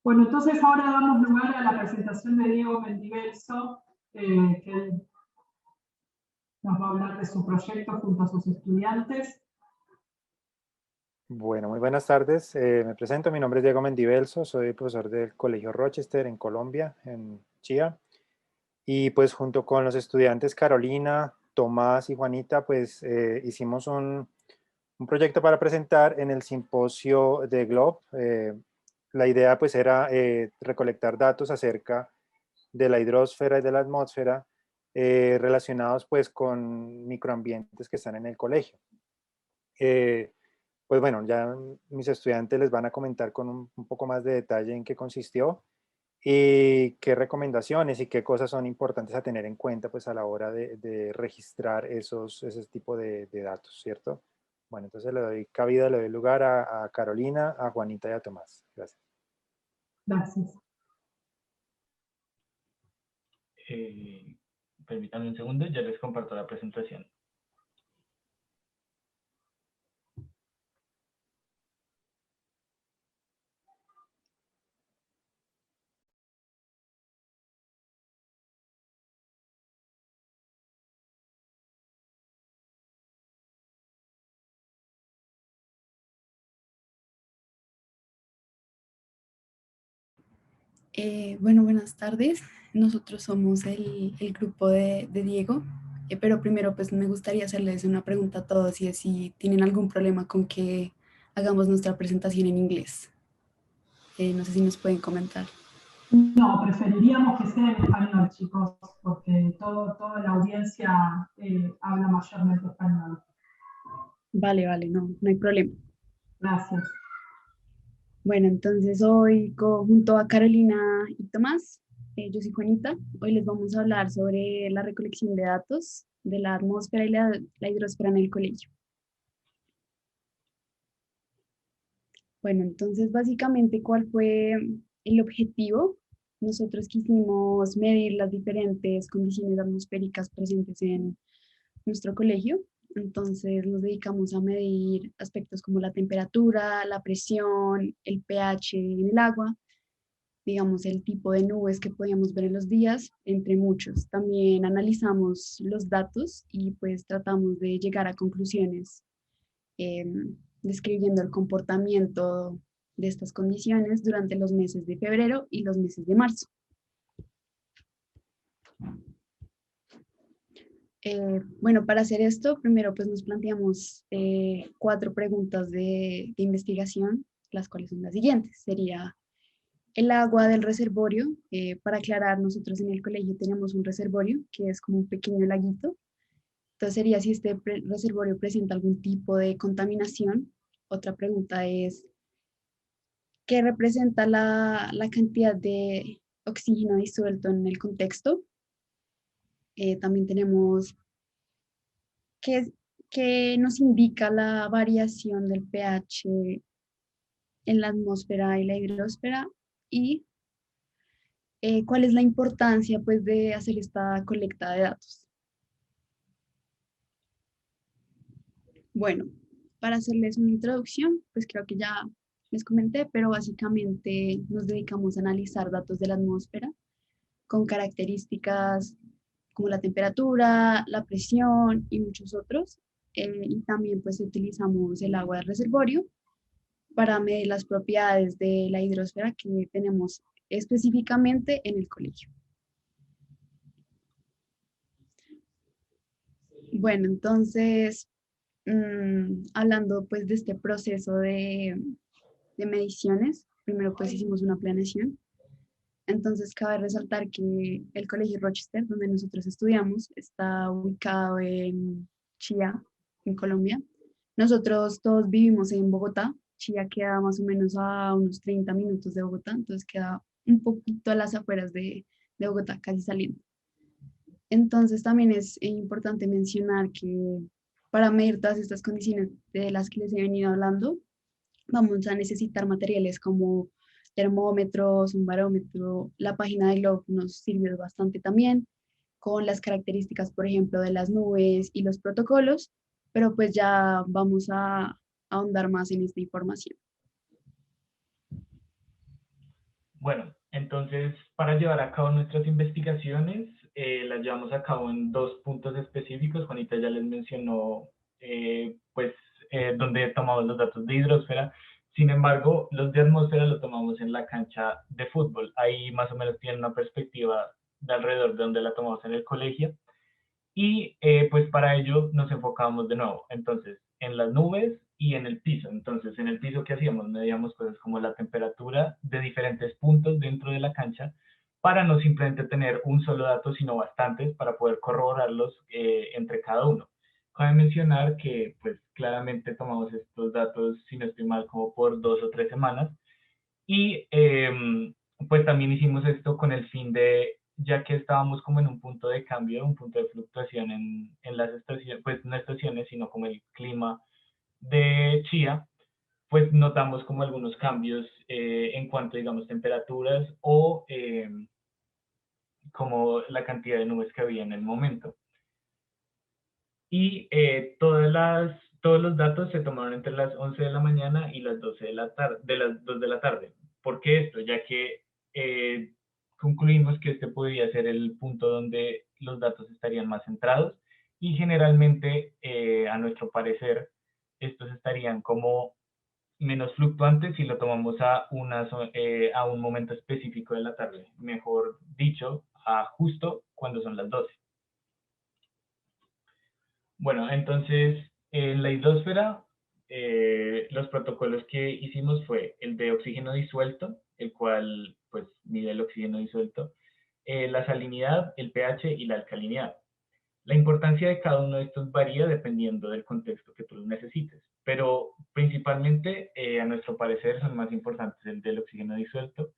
Bueno, entonces ahora damos lugar a la presentación de Diego Mentiverso, que él nos va a hablar de su proyecto junto a sus estudiantes. Bueno, muy buenas tardes. Me presento, mi nombre es Diego Mendivelso, soy profesor del Colegio Rochester en Colombia, en Chía. Y pues junto con los estudiantes Carolina, Tomás y Juanita, pues hicimos un proyecto para presentar en el simposio de GLOB. La idea pues era recolectar datos acerca de la hidrosfera y de la atmósfera relacionados pues con microambientes que están en el colegio. Pues bueno, ya mis estudiantes les van a comentar con un poco más de detalle en qué consistió y qué recomendaciones y qué cosas son importantes a tener en cuenta pues a la hora de registrar ese tipo de datos, ¿cierto? Bueno, entonces le doy cabida, le doy lugar a Carolina, a Juanita y a Tomás. Gracias. Gracias. Permítanme un segundo, ya les comparto la presentación. Bueno, buenas tardes. Nosotros somos el grupo de Diego, pero primero pues me gustaría hacerles una pregunta a todos y es si tienen algún problema con que hagamos nuestra presentación en inglés. No sé si nos pueden comentar. No, preferiríamos que sea en español, chicos, porque toda la audiencia habla mayormente español. Vale, no hay problema. Gracias. Bueno, entonces hoy junto a Carolina y Tomás, yo soy Juanita, hoy les vamos a hablar sobre la recolección de datos de la atmósfera y la hidrosfera en el colegio. Bueno, entonces básicamente, ¿cuál fue el objetivo? Nosotros quisimos medir las diferentes condiciones atmosféricas presentes en nuestro colegio. Entonces nos dedicamos a medir aspectos como la temperatura, la presión, el pH en el agua, digamos el tipo de nubes que podíamos ver en los días, entre muchos. También analizamos los datos y pues tratamos de llegar a conclusiones describiendo el comportamiento de estas condiciones durante los meses de febrero y los meses de marzo. Bueno, para hacer esto, primero pues nos planteamos 4 preguntas de investigación, las cuales son las siguientes. Sería el agua del reservorio. Para aclarar, nosotros en el colegio tenemos un reservorio que es como un pequeño laguito. Entonces sería si este reservorio presenta algún tipo de contaminación. Otra pregunta es, ¿qué representa la cantidad de oxígeno disuelto en el contexto? También tenemos qué nos indica la variación del pH en la atmósfera y la hidrosfera y cuál es la importancia pues, de hacer esta colecta de datos. Bueno, para hacerles una introducción, pues creo que ya les comenté, pero básicamente nos dedicamos a analizar datos de la atmósfera con características como la temperatura, la presión y muchos otros. Y también pues utilizamos el agua del reservorio para medir las propiedades de la hidrosfera que tenemos específicamente en el colegio. Bueno, entonces, hablando pues de este proceso de mediciones, primero pues hicimos una planeación. Entonces cabe resaltar que el Colegio Rochester, donde nosotros estudiamos, está ubicado en Chía, en Colombia. Nosotros todos vivimos en Bogotá. Chía queda más o menos a unos 30 minutos de Bogotá, entonces queda un poquito a las afueras de Bogotá, casi saliendo. Entonces también es importante mencionar que para medir todas estas condiciones de las que les he venido hablando, vamos a necesitar materiales como termómetros, un barómetro. La página de Globe nos sirve bastante también con las características, por ejemplo, de las nubes y los protocolos, pero pues ya vamos a ahondar más en esta información. Bueno, entonces, para llevar a cabo nuestras investigaciones, las llevamos a cabo en 2 puntos específicos. Juanita ya les mencionó, pues, donde tomamos los datos de hidrosfera. Sin embargo, los de atmósfera los tomamos en la cancha de fútbol. Ahí más o menos tienen una perspectiva de alrededor de donde la tomamos en el colegio. Y pues para ello nos enfocábamos de nuevo, entonces, en las nubes y en el piso. Entonces, en el piso, ¿qué hacíamos? Medíamos cosas como la temperatura de diferentes puntos dentro de la cancha para no simplemente tener un solo dato, sino bastantes para poder corroborarlos entre cada uno. Cabe mencionar que, pues, claramente tomamos estos datos, si no estoy mal, como por 2 o 3 semanas. Y pues también hicimos esto con el fin de, ya que estábamos como en un punto de cambio, un punto de fluctuación en las estaciones, pues no estaciones, sino como el clima de Chía, pues notamos como algunos cambios en cuanto, digamos, temperaturas o como la cantidad de nubes que había en el momento. Y todos los datos se tomaron entre las 11 de la mañana y las 12 de la tarde, de las 2 de la tarde. ¿Por qué esto? Ya que concluimos que este podría ser el punto donde los datos estarían más centrados y generalmente, a nuestro parecer, estos estarían como menos fluctuantes si lo tomamos a un momento específico de la tarde, mejor dicho, a justo cuando son las 12. Bueno, entonces, en la hidrosfera, los protocolos que hicimos fue el de oxígeno disuelto, el cual, pues, mide el oxígeno disuelto, la salinidad, el pH y la alcalinidad. La importancia de cada uno de estos varía dependiendo del contexto que tú necesites, pero principalmente, a nuestro parecer, son más importantes el del oxígeno disuelto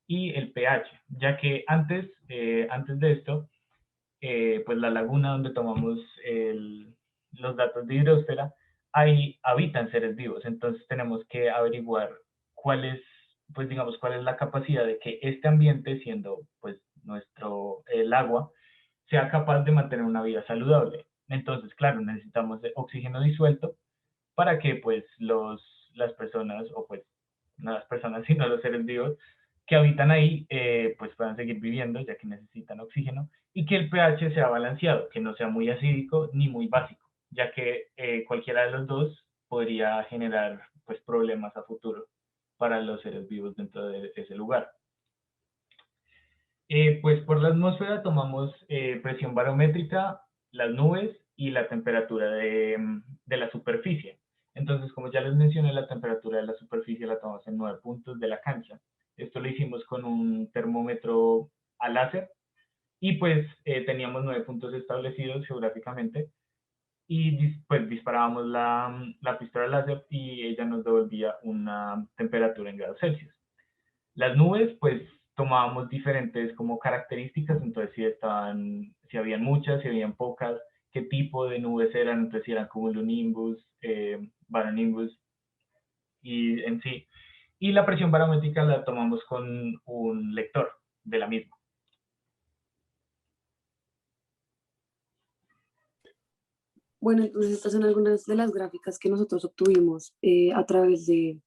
y el pH, ya que antes de esto, pues la laguna donde tomamos los datos de hidrosfera, ahí habitan seres vivos. Entonces tenemos que averiguar cuál es, pues digamos, cuál es la capacidad de que este ambiente, siendo pues el agua, sea capaz de mantener una vida saludable. Entonces, claro, necesitamos de oxígeno disuelto para que pues las personas, o pues no las personas, sino los seres vivos que habitan ahí, pues puedan seguir viviendo, ya que necesitan oxígeno, y que el pH sea balanceado, que no sea muy acídico ni muy básico, ya que cualquiera de los dos podría generar pues problemas a futuro para los seres vivos dentro de ese lugar. Pues por la atmósfera tomamos presión barométrica, las nubes y la temperatura de la superficie. Entonces, como ya les mencioné, la temperatura de la superficie la tomamos en 9 puntos de la cancha. Esto lo hicimos con un termómetro a láser y pues teníamos 9 puntos establecidos geográficamente y pues disparábamos la pistola láser y ella nos devolvía una temperatura en grados Celsius. Las nubes, pues tomábamos diferentes como características, entonces si habían muchas, si habían pocas, qué tipo de nubes eran, entonces si eran cumulonimbus, baronimbus y en sí. Y la presión barométrica la tomamos con un lector de la misma. Bueno, entonces estas son algunas de las gráficas que nosotros obtuvimos a través de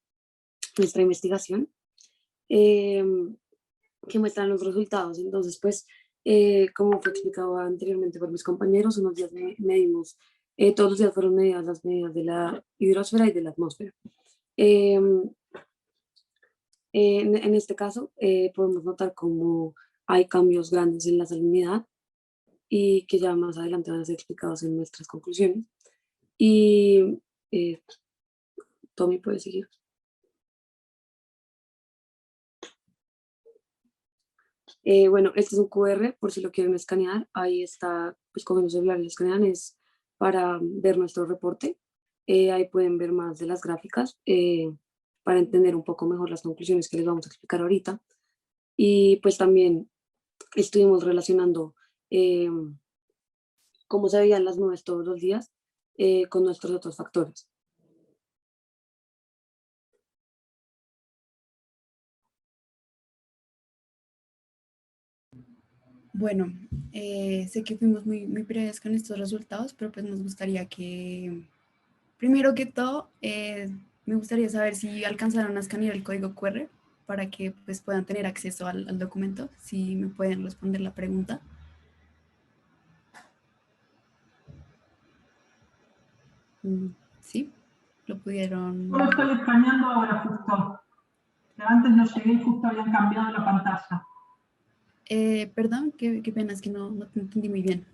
nuestra investigación, que muestran los resultados. Entonces, pues, como fue explicado anteriormente por mis compañeros, unos días medimos, todos los días fueron medidas las medidas de la hidrosfera y de la atmósfera. En este caso, podemos notar cómo hay cambios grandes en la salinidad y que ya más adelante van a ser explicados en nuestras conclusiones. Y Tommy puede seguir. Bueno, este es un QR por si lo quieren escanear. Ahí está, pues cogen los celulares y escanean, es para ver nuestro reporte. Ahí pueden ver más de las gráficas para entender un poco mejor las conclusiones que les vamos a explicar ahorita. Y pues también estuvimos relacionando cómo se veían las nubes todos los días con nuestros otros factores. Bueno, sé que fuimos muy breves con estos resultados, pero pues nos gustaría que, primero que todo, me gustaría saber si alcanzaron a escanear el código QR para que pues puedan tener acceso al documento. Si me pueden responder la pregunta. Sí, lo pudieron. Yo lo estoy escaneando ahora justo. Que antes no llegué y justo habían cambiado la pantalla. Perdón, qué pena, es que no te entendí muy bien.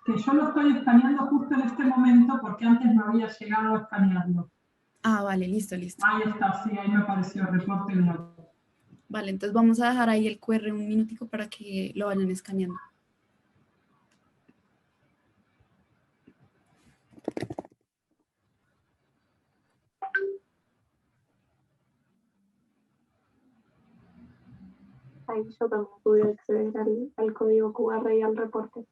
Que yo lo estoy escaneando justo en este momento porque antes no había llegado a escanearlo. Ah, vale, listo. Ahí está, sí, ahí me apareció el reporte de la... Vale, entonces vamos a dejar ahí el QR un minutico para que lo vayan escaneando. Ahí yo también pude acceder al código QR y al reporte.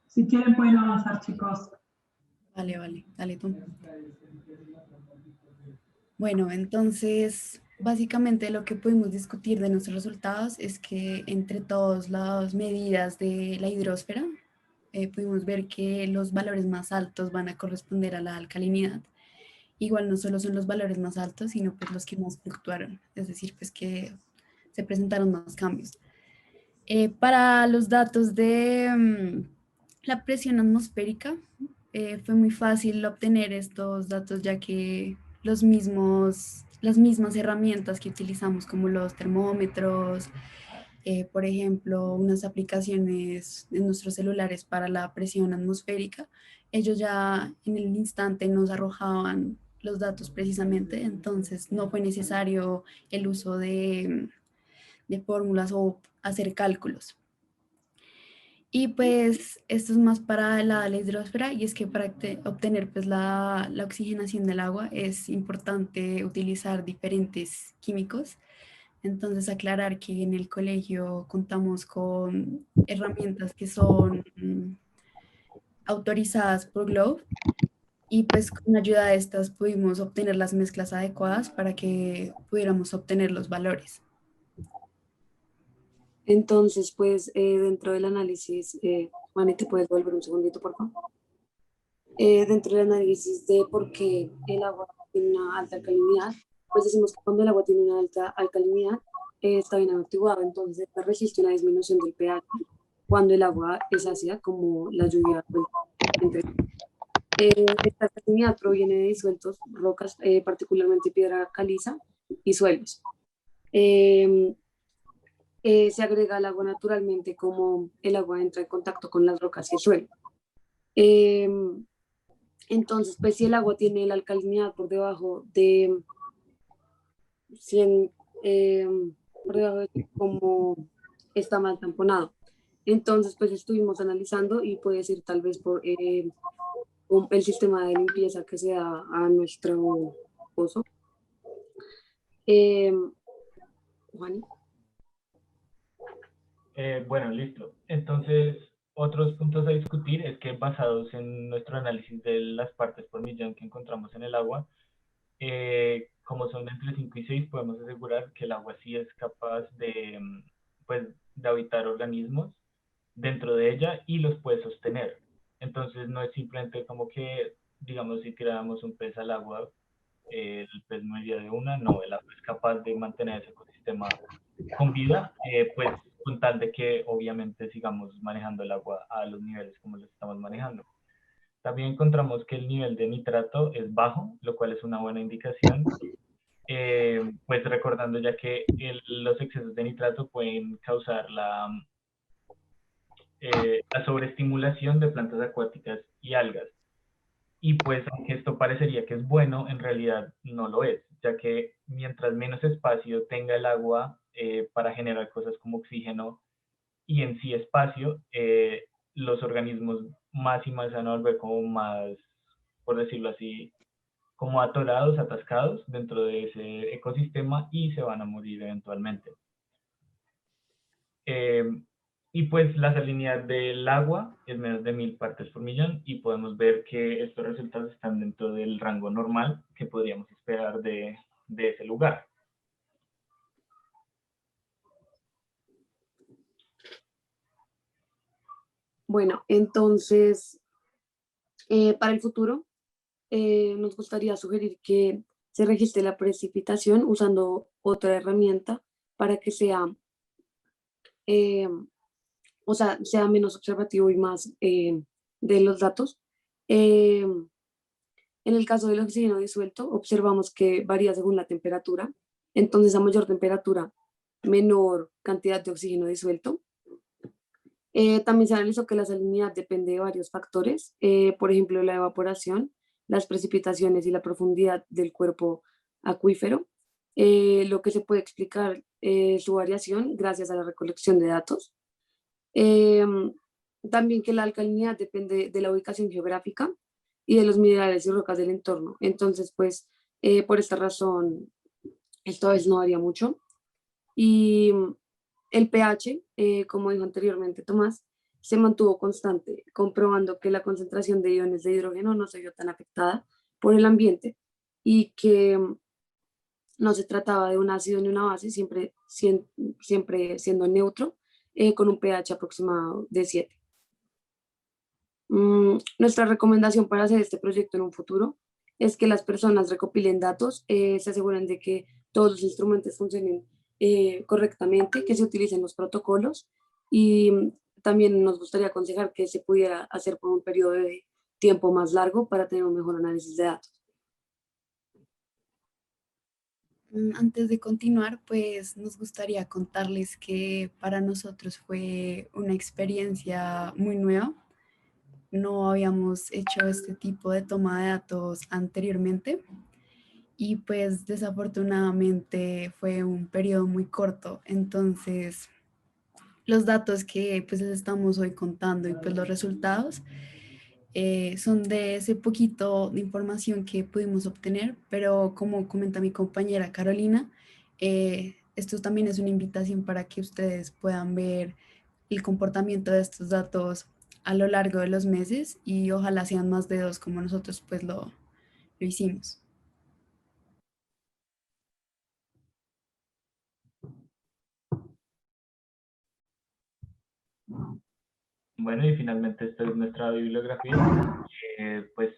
Si quieren pueden avanzar, chicos. Vale, dale tú. Bueno, entonces, básicamente lo que pudimos discutir de nuestros resultados es que entre todas las medidas de la hidrosfera, pudimos ver que los valores más altos van a corresponder a la alcalinidad. Igual no solo son los valores más altos, sino pues los que más fluctuaron, es decir, pues que se presentaron más cambios. Para los datos de la presión atmosférica, fue muy fácil obtener estos datos ya que las mismas herramientas que utilizamos como los termómetros, por ejemplo, unas aplicaciones en nuestros celulares para la presión atmosférica, ellos ya en el instante nos arrojaban los datos precisamente, entonces no fue necesario el uso de fórmulas o hacer cálculos. Y pues esto es más para la hidrosfera, y es que para obtener pues la oxigenación del agua es importante utilizar diferentes químicos. Entonces aclarar que en el colegio contamos con herramientas que son autorizadas por GLOBE, y pues con ayuda de estas pudimos obtener las mezclas adecuadas para que pudiéramos obtener los valores. Entonces, pues, dentro del análisis, Manny, ¿te puedes volver un segundito, por favor? Dentro del análisis de por qué el agua tiene una alta alcalinidad, pues decimos que cuando el agua tiene una alta alcalinidad, está bien amortiguado, entonces resiste una disminución del pH cuando el agua es ácida, como la lluvia. Esta alcalinidad proviene de disueltos, rocas, particularmente piedra caliza y suelos. Se agrega al agua naturalmente como el agua entra en contacto con las rocas y el suelo. Entonces, pues si el agua tiene la alcalinidad por debajo de 100, por debajo de como está mal tamponado. Entonces, pues estuvimos analizando y puede ser tal vez por el sistema de limpieza que se da a nuestro pozo. Juan. Bueno, listo. Entonces, otros puntos a discutir es que basados en nuestro análisis de las partes por millón que encontramos en el agua, como son entre 5 y 6, podemos asegurar que el agua sí es capaz de, pues, de habitar organismos dentro de ella y los puede sostener. Entonces, no es simplemente como que, digamos, si tiramos un pez al agua, el pez moriría de una. No, el agua es capaz de mantener ese ecosistema con vida, pues con tal de que obviamente sigamos manejando el agua a los niveles como los estamos manejando. También encontramos que el nivel de nitrato es bajo, lo cual es una buena indicación, pues recordando ya que los excesos de nitrato pueden causar la sobreestimulación de plantas acuáticas y algas. Y pues aunque esto parecería que es bueno, en realidad no lo es, ya que mientras menos espacio tenga el agua para generar cosas como oxígeno y en sí espacio, los organismos más y más se van a volver como más, por decirlo así, como atorados, atascados dentro de ese ecosistema y se van a morir eventualmente. Y pues la salinidad del agua es menos de 1000 partes por millón, y podemos ver que estos resultados están dentro del rango normal que podríamos esperar de ese lugar. Bueno, entonces, para el futuro, nos gustaría sugerir que se registre la precipitación usando otra herramienta para que sea, eh, o sea, sea menos observativo y más de los datos. Eh, en el caso del oxígeno disuelto, observamos que varía según la temperatura. Entonces, a mayor temperatura, menor cantidad de oxígeno disuelto. También se analizó que la salinidad depende de varios factores, por ejemplo, la evaporación, las precipitaciones y la profundidad del cuerpo acuífero, lo que se puede explicar su variación gracias a la recolección de datos. Em, También que la alcalinidad depende de la ubicación geográfica y de los minerales y rocas del entorno. Entonces, pues, por esta razón, esto a veces no varía mucho. Y el pH, como dijo anteriormente Tomás, se mantuvo constante, comprobando que la concentración de iones de hidrógeno no se vio tan afectada por el ambiente y que no se trataba de un ácido ni una base, siempre siendo neutro, con un pH aproximado de 7. Nuestra recomendación para hacer este proyecto en un futuro es que las personas recopilen datos, se aseguren de que todos los instrumentos funcionen correctamente, que se utilicen los protocolos y también nos gustaría aconsejar que se pudiera hacer por un periodo de tiempo más largo para tener un mejor análisis de datos. Antes de continuar, pues nos gustaría contarles que para nosotros fue una experiencia muy nueva. No habíamos hecho este tipo de toma de datos anteriormente y pues desafortunadamente fue un periodo muy corto. Entonces, los datos que pues les estamos hoy contando y pues los resultados son de ese poquito de información que pudimos obtener, pero como comenta mi compañera Carolina, esto también es una invitación para que ustedes puedan ver el comportamiento de estos datos a lo largo de los meses y ojalá sean más de dos como nosotros pues lo hicimos. Bueno, y finalmente esta es nuestra bibliografía. Pues